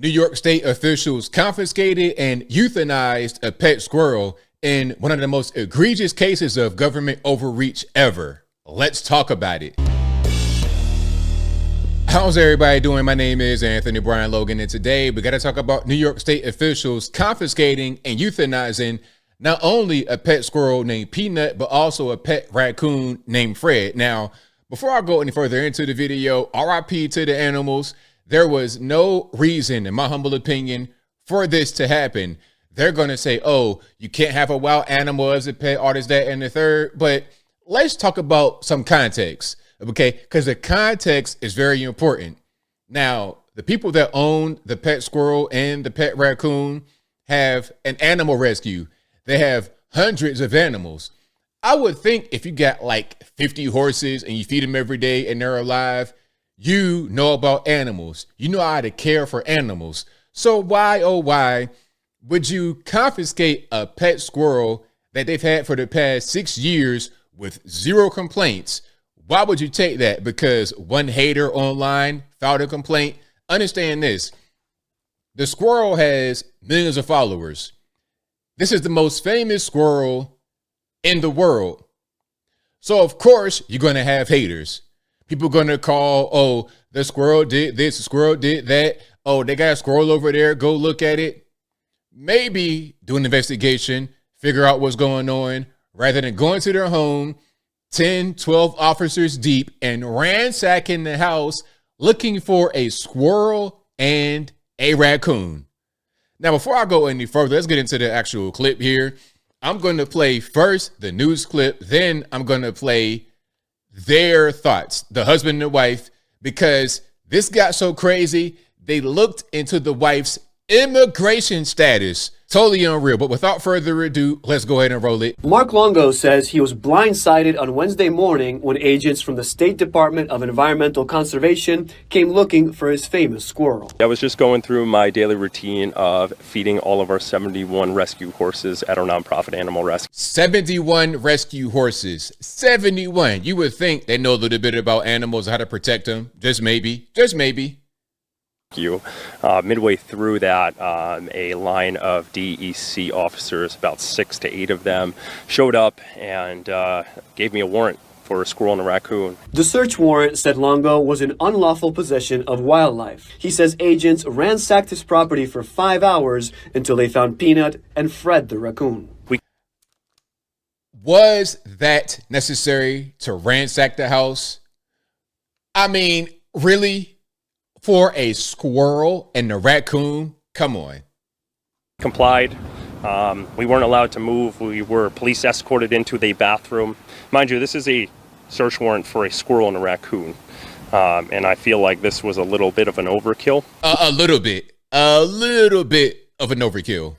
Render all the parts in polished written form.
New York State officials confiscated and euthanized a pet squirrel in one of the most egregious cases of government overreach ever. Let's talk about it. How's everybody doing? My name is Anthony Brian Logan, and today we got to talk about New York State officials confiscating and euthanizing not only a pet squirrel named Peanut, but also a pet raccoon named Fred. Now, before I go any further into the video, RIP to the animals. There was no reason, in my humble opinion, for this to happen. They're going to say, oh, you can't have a wild animal as a pet, all this, that, and the third. But let's talk about some context, okay? Because the context is very important. Now, the people that own the pet squirrel and the pet raccoon have an animal rescue. They have hundreds of animals. I would think if you got like 50 horses and you feed them every day and they're alive, you know about animals. You know how to care for animals. So why, oh, why would you confiscate a pet squirrel that they've had for the past 6 years with zero complaints? Why would you take that? Because one hater online filed a complaint? Understand this. The squirrel has millions of followers. This is the most famous squirrel in the world. So of course you're going to have haters. People are going to call, oh, the squirrel did this, the squirrel did that. Oh, they got a squirrel over there. Go look at it. Maybe do an investigation, figure out what's going on, rather than going to their home, 10, 12 officers deep, and ransacking the house looking for a squirrel and a raccoon. Now, before I go any further, let's get into the actual clip here. I'm going to play first the news clip, then I'm going to play their thoughts, the husband and the wife, because this got so crazy. They looked into the wife's immigration status. Totally unreal. But without further ado, let's go ahead and roll it. Mark Longo says he was blindsided on Wednesday morning when agents from the State Department of Environmental Conservation came looking for his famous squirrel. I was just going through my daily routine of feeding all of our 71 rescue horses at our nonprofit animal rescue. 71 rescue horses. 71. You would think they know a little bit about animals, how to protect them. Just maybe. Just maybe. Midway through that, a line of DEC officers, about 6 to 8 of them, showed up and gave me a warrant for a squirrel and a raccoon. The search warrant said Longo was in unlawful possession of wildlife. He says agents ransacked his property for 5 hours until they found Peanut and Fred the raccoon. Was that necessary to ransack the house? I mean, really? For a squirrel and a raccoon? Come on. Complied. We weren't allowed to move. We were police escorted into the bathroom. Mind you, this is a search warrant for a squirrel and a raccoon. And I feel like this was a little bit of an overkill. A little bit of an overkill.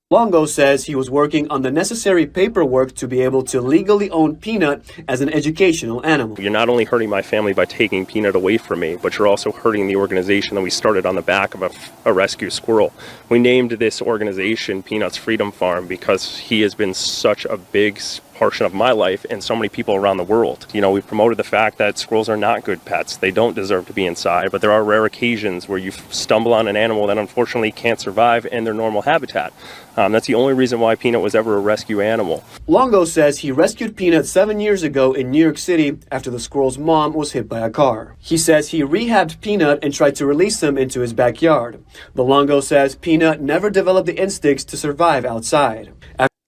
Longo says he was working on the necessary paperwork to be able to legally own Peanut as an educational animal. You're not only hurting my family by taking Peanut away from me, but you're also hurting the organization that we started on the back of a rescue squirrel. We named this organization Peanut's Freedom Farm because he has been such a big portion of my life and so many people around the world. You know, we've promoted the fact that squirrels are not good pets. They don't deserve to be inside, but there are rare occasions where you stumble on an animal that unfortunately can't survive in their normal habitat. That's the only reason why Peanut was ever a rescue animal. Longo says he rescued Peanut 7 years ago in New York City after the squirrel's mom was hit by a car. He says he rehabbed Peanut and tried to release him into his backyard. But Longo says Peanut never developed the instincts to survive outside.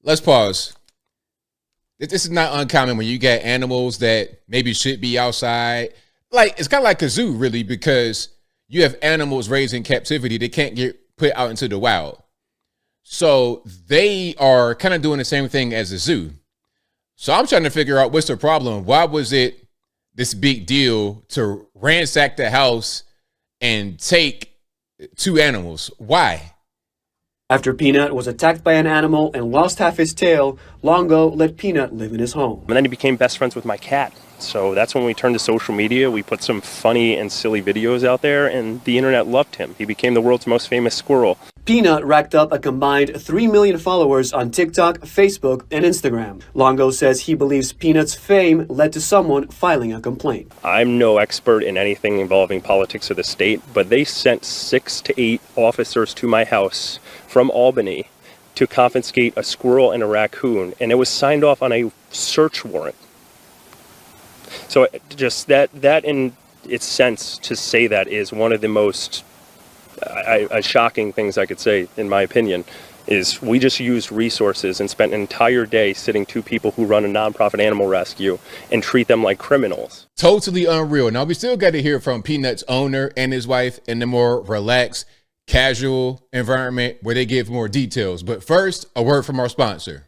Let's pause. This is not uncommon when you get animals that maybe should be outside. Like, it's kind of like a zoo, really, because you have animals raised in captivity. They can't get put out into the wild. So they are kind of doing the same thing as a zoo. So I'm trying to figure out what's the problem. Why was it this big deal to ransack the house and take 2 animals? Why? After Peanut was attacked by an animal and lost half his tail, Longo let Peanut live in his home. And then he became best friends with my cat. So that's when we turned to social media. We put some funny and silly videos out there, and the internet loved him. He became the world's most famous squirrel. Peanut racked up a combined 3 million followers on TikTok, Facebook, and Instagram. Longo says he believes Peanut's fame led to someone filing a complaint. I'm no expert in anything involving politics of the state, but they sent 6 to 8 officers to my house from Albany to confiscate a squirrel and a raccoon, and it was signed off on a search warrant. So just that in its sense to say that is one of the most shocking things I could say, in my opinion, is we just used resources and spent an entire day sitting 2 people who run a nonprofit animal rescue and treat them like criminals. Totally unreal. Now, we still got to hear from Peanut's owner and his wife in the more relaxed, casual environment where they give more details. But first, a word from our sponsor.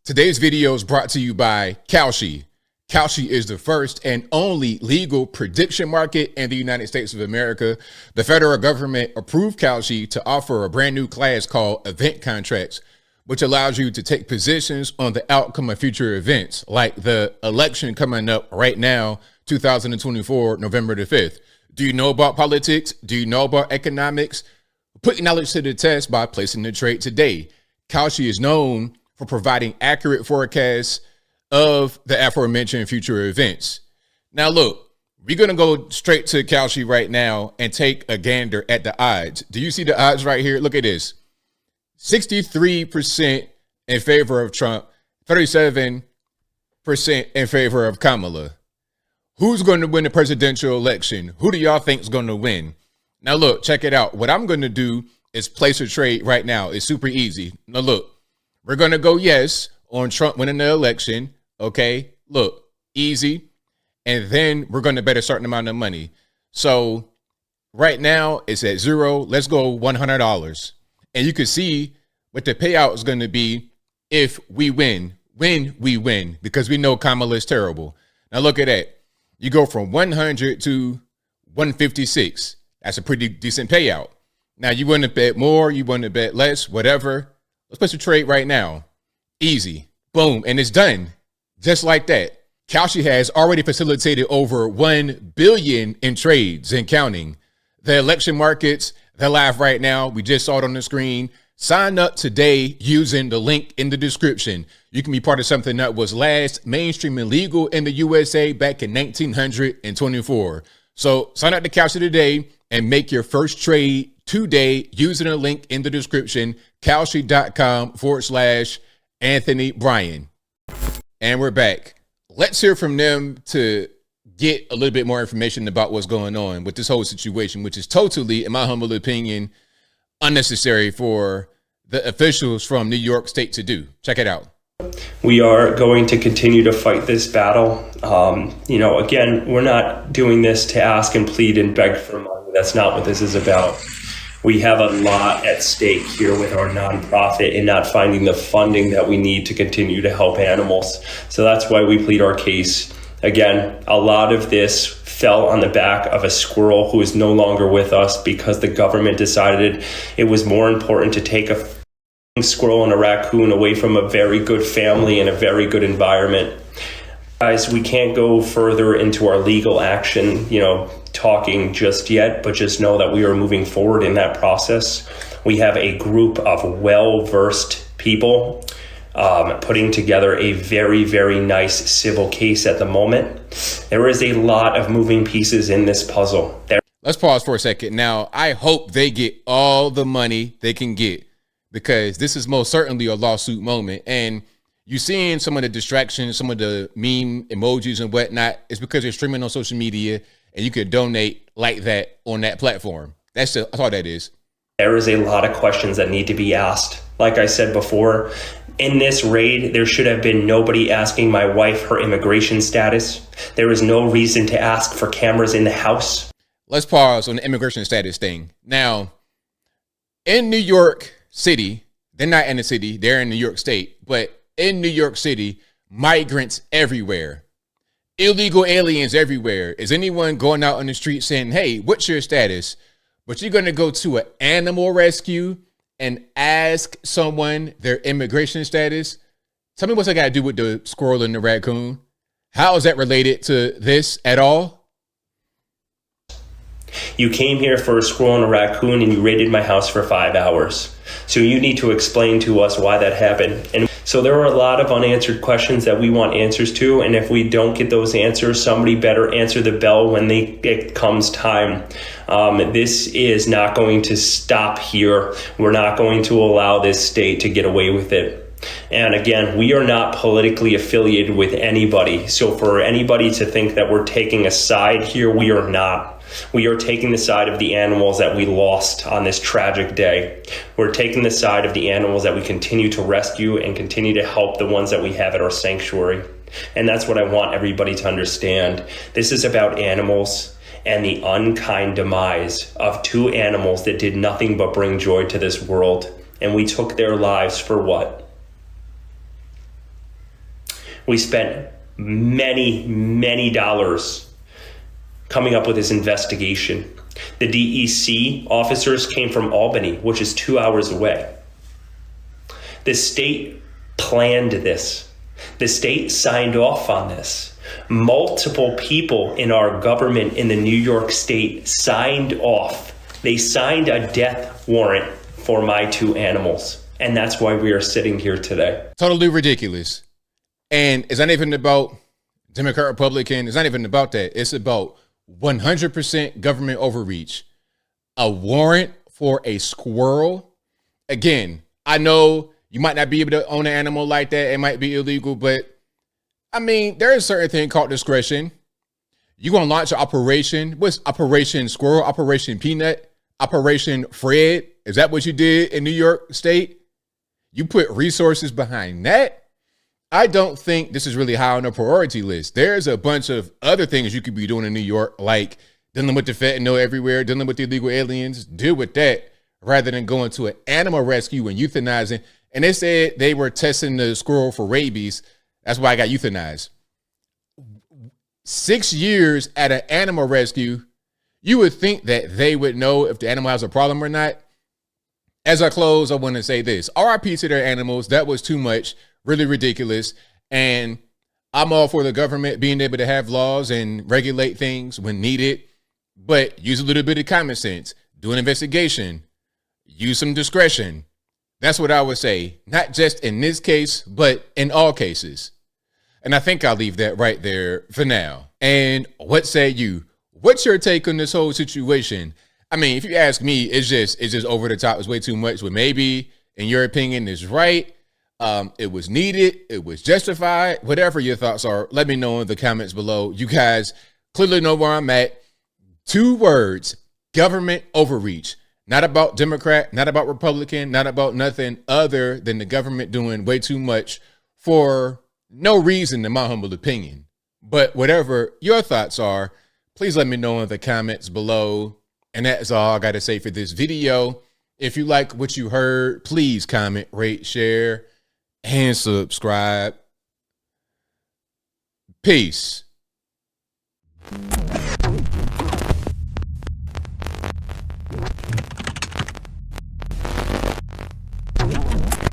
Today's video is brought to you by Kalshi. Kalshi is the first and only legal prediction market in the United States of America. The federal government approved Kalshi to offer a brand new class called event contracts, which allows you to take positions on the outcome of future events, like the election coming up right now, 2024, November the 5th. Do you know about politics? Do you know about economics? Put your knowledge to the test by placing the trade today. Kalshi is known for providing accurate forecasts of the aforementioned future events. Now, look, we're going to go straight to Kalshi right now and take a gander at the odds. Do you see the odds right here? Look at this. 63% in favor of Trump, 37% in favor of Kamala. Who's going to win the presidential election? Who do y'all think is going to win? Now, look, check it out. What I'm going to do is place a trade right now. It's super easy. Now, look, we're going to go yes on Trump winning the election. Okay, look, easy. And then we're going to bet a certain amount of money. So right now it's at 0. Let's go $100. And you can see what the payout is going to be if we win, when we win, because we know Kamala is terrible. Now look at that. You go from 100 to 156. That's a pretty decent payout. Now you want to bet more, you want to bet less, whatever. Let's place a trade right now. Easy. Boom. And it's done. Just like that. Kalshi has already facilitated over 1 billion in trades and counting. The election markets, they're live right now. We just saw it on the screen. Sign up today using the link in the description. You can be part of something that was last mainstream and legal in the USA back in 1924. So sign up to Kalshi today and make your first trade today using the link in the description, kalshi.com/Anthony Bryan. And we're back. Let's hear from them to get a little bit more information about what's going on with this whole situation, which is totally, in my humble opinion, unnecessary for the officials from New York State to do. Check it out. We are going to continue to fight this battle. Again, we're not doing this to ask and plead and beg for money. That's not what this is about. We have a lot at stake here with our nonprofit and not finding the funding that we need to continue to help animals. So that's why we plead our case. Again, a lot of this fell on the back of a squirrel who is no longer with us because the government decided it was more important to take a squirrel and a raccoon away from a very good family and a very good environment. Guys, we can't go further into our legal action, talking just yet, but just know that we are moving forward in that process. We have a group of well-versed people putting together a very, very nice civil case at the moment. There is a lot of moving pieces in this puzzle. Let's pause for a second. Now, I hope they get all the money they can get, because this is most certainly a lawsuit moment. And you're seeing some of the distractions, some of the meme emojis and whatnot. It's because they're streaming on social media and you could donate like that on that platform. That's all that is. There is a lot of questions that need to be asked. Like I said before, in this raid, there should have been nobody asking my wife her immigration status. There is no reason to ask for cameras in the house. Let's pause on the immigration status thing. Now, in New York City, they're not in the city, they're in New York State, but in New York City, migrants everywhere, illegal aliens everywhere. Is anyone going out on the street saying, hey, what's your status? But you're going to go to an animal rescue and ask someone their immigration status? Tell me what's that got to do with the squirrel and the raccoon? How is that related to this at all? You came here for a squirrel and a raccoon and you raided my house for 5 hours. So you need to explain to us why that happened. And so there are a lot of unanswered questions that we want answers to. And if we don't get those answers, somebody better answer the bell when it comes time. This is not going to stop here. We're not going to allow this state to get away with it. And again, we are not politically affiliated with anybody. So for anybody to think that we're taking a side here, we are not. We are taking the side of the animals that we lost on this tragic day. We're taking the side of the animals that we continue to rescue and continue to help the ones that we have at our sanctuary. And that's what I want everybody to understand. This is about animals and the unkind demise of 2 animals that did nothing but bring joy to this world. And we took their lives for what? We spent many dollars coming up with this investigation. The DEC officers came from Albany, which is 2 hours away. The state planned this. The state signed off on this. Multiple people in our government in the New York state signed off. They signed a death warrant for my 2 animals. And that's why we are sitting here today. Totally ridiculous. And it's not even about Democrat, Republican. It's not even about that. It's about 100% government overreach. A warrant for a squirrel. Again, I know you might not be able to own an animal like that. It might be illegal, but I mean, there is a certain thing called discretion. You're going to launch an operation. What's Operation Squirrel? Operation Peanut? Operation Fred? Is that what you did in New York State? You put resources behind that? I don't think this is really high on the priority list. There's a bunch of other things you could be doing in New York, like dealing with the fentanyl everywhere, dealing with the illegal aliens. Deal with that rather than going to an animal rescue and euthanizing. And they said they were testing the squirrel for rabies. That's why I got euthanized. 6 years at an animal rescue, you would think that they would know if the animal has a problem or not. As I close, I want to say this. RIP to their animals. That was too much. Really ridiculous. And I'm all for the government being able to have laws and regulate things when needed, but use a little bit of common sense. Do an investigation. Use some discretion. That's what I would say. Not just in this case, but in all cases. And I think I'll leave that right there for now. And what say you? What's your take on this whole situation? I mean, if you ask me, it's just over the top. It's way too much. But maybe, in your opinion, is right. It was needed. It was justified. Whatever your thoughts are, let me know in the comments below. You guys clearly know where I'm at. 2 words: government overreach. Not about Democrat, not about Republican, not about nothing other than the government doing way too much for no reason, in my humble opinion. But whatever your thoughts are, please let me know in the comments below. And that's all I got to say for this video. If you like what you heard, please comment, rate, share, and subscribe. Peace.